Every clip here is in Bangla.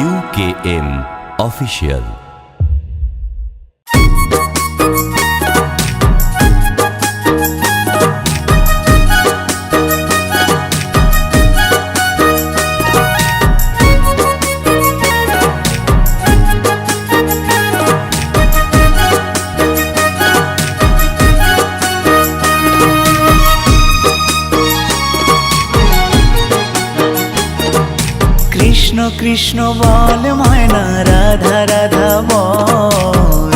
UKM Official। কৃষ্ণ কৃষ্ণ বল ময়না, রাধা রাধা বল।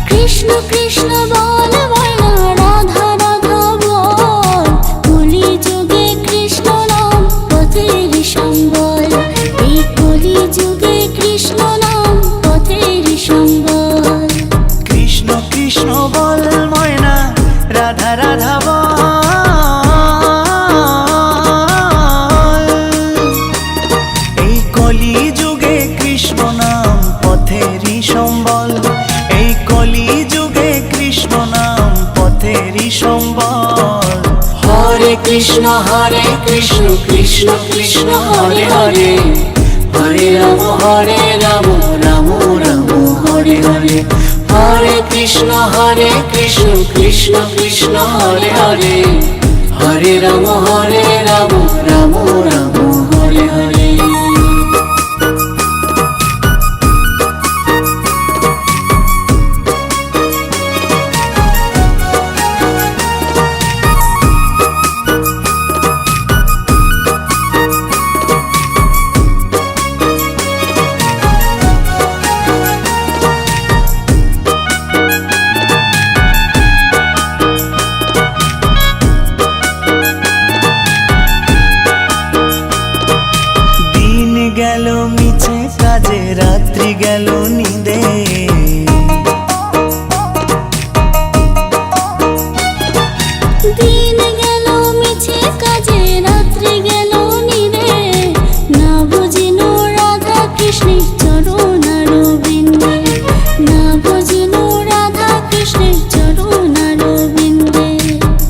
কৃষ্ণ কৃষ্ণ বল ময়না, রাধা রাধা বল। কলি যুগে কৃষ্ণ নাম পথের সম্বল, এই কলি যুগে কৃষ্ণ নাম পথের সম্বল। কৃষ্ণ কৃষ্ণ বল ময়না, রাধা রাধা বল। এই কলি যুগে কৃষ্ণ নাম পথেরই সম্বল, এই কলি যুগে কৃষ্ণ নাম পথেরই সম্বল। হরে কৃষ্ণ কৃষ্ণ কৃষ্ণ হরে হরে, হরে রাম রাম রাম হরে হরে। হরে কৃষ্ণ কৃষ্ণ কৃষ্ণ হরে হরে, হরে রাম রাম রাম হরে হরে। গেল মিছে কাজে, রাত্রি গেল নিদে। দিন গেল মিছে কাজে, রাত্রি গেল নিদে। না বুঝিনো রাধা কৃষ্ণের চরণার বিন্দে, না বুঝিনো রাধা কৃষ্ণের চরণার বিন্দে।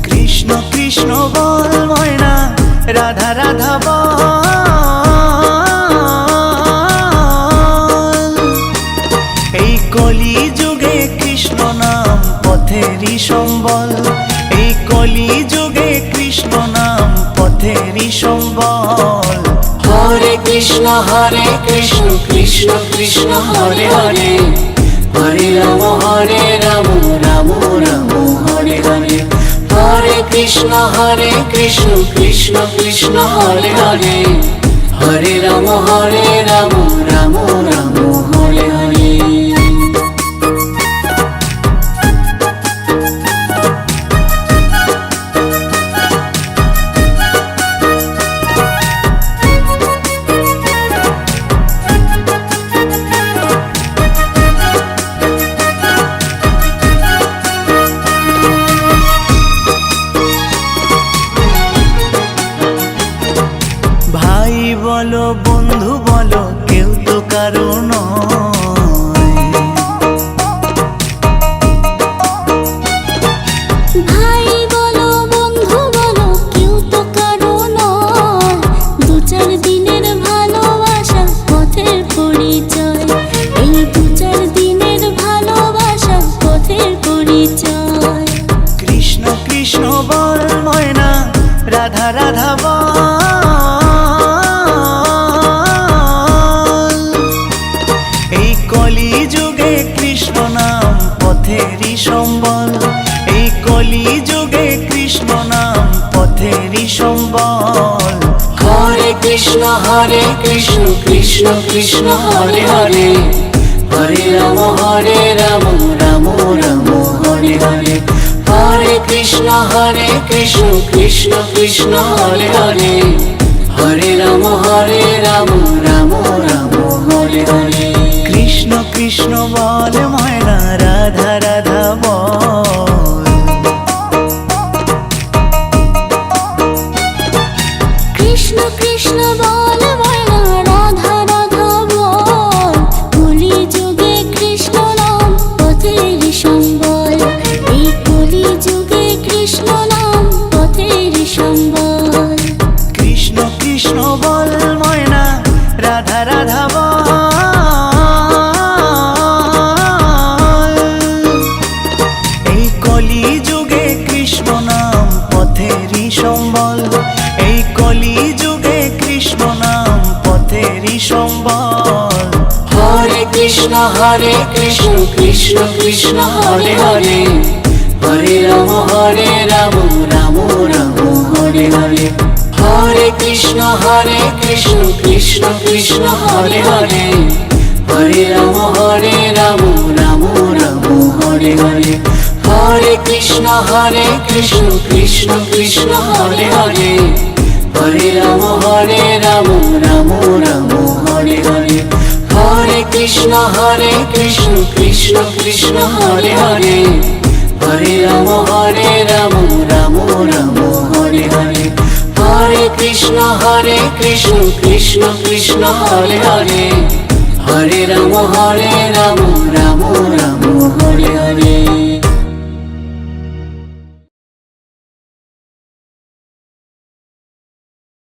কৃষ্ণ কৃষ্ণ বল ময়না, রাধা রাধা বল। এই কলি যুগে কৃষ্ণ নাম পথেরই সম্বল, এই কলি যুগে কৃষ্ণ নাম পথেরই সম্বল। হরে কৃষ্ণ কৃষ্ণ কৃষ্ণ হরে হরে, হরে রাম রাম রাম হরে হরে। হরে কৃষ্ণ কৃষ্ণ কৃষ্ণ হরে হরে, হরে রাম রাম রাম হরে হরে। ভাই বলো বন্ধু বলো, কেউ তো কারো নয়। ভাই বলো বন্ধু বলো, কেউ তো কারো নয়। দু চার দিনের ভালোবাসা পথের পরিচয়, এই দু চার দিনের ভালোবাসা পথের পরিচয়। কৃষ্ণ কৃষ্ণ বল ময়না, রাধা রাধা বল। এই কলি যুগে কৃষ্ণ নাম পথেরই সম্বল, এই কলি যুগে কৃষ্ণ নাম পথেরই সম্বল। হরে কৃষ্ণ কৃষ্ণ কৃষ্ণ হরে হরে, হরে রাম রাম রাম হরে হরে। হরে কৃষ্ণ কৃষ্ণ কৃষ্ণ হরে হরে, হরে রাম রাম রাম হরে হরে। কৃষ্ণ কৃষ্ণ বল ময়না, রাধা রাধা বল। কৃষ্ণ কৃষ্ণ বল ময়না, রাধা রাধা বল। কলি যুগে কৃষ্ণ নাম পথের সম্বল, এই কলি যুগে কৃষ্ণ নাম পথের সম্বল। হরে কৃষ্ণ কৃষ্ণ কৃষ্ণ হরে হরে হরে রাম রাম রাম হরে হরে হরে কৃষ্ণ কৃষ্ণ কৃষ্ণ হরে হরে হরে রাম রাম রাম হরে হরে হরে কৃষ্ণ কৃষ্ণ কৃষ্ণ হরে হরে হরে রাম রাম রাম হরে হরে হরে কৃষ্ণ কৃষ্ণ কৃষ্ণ হরে হরে হরে রাম রাম রাম হরে হরে হরে কৃষ্ণ কৃষ্ণ কৃষ্ণ হরে হরে হরে রাম রাম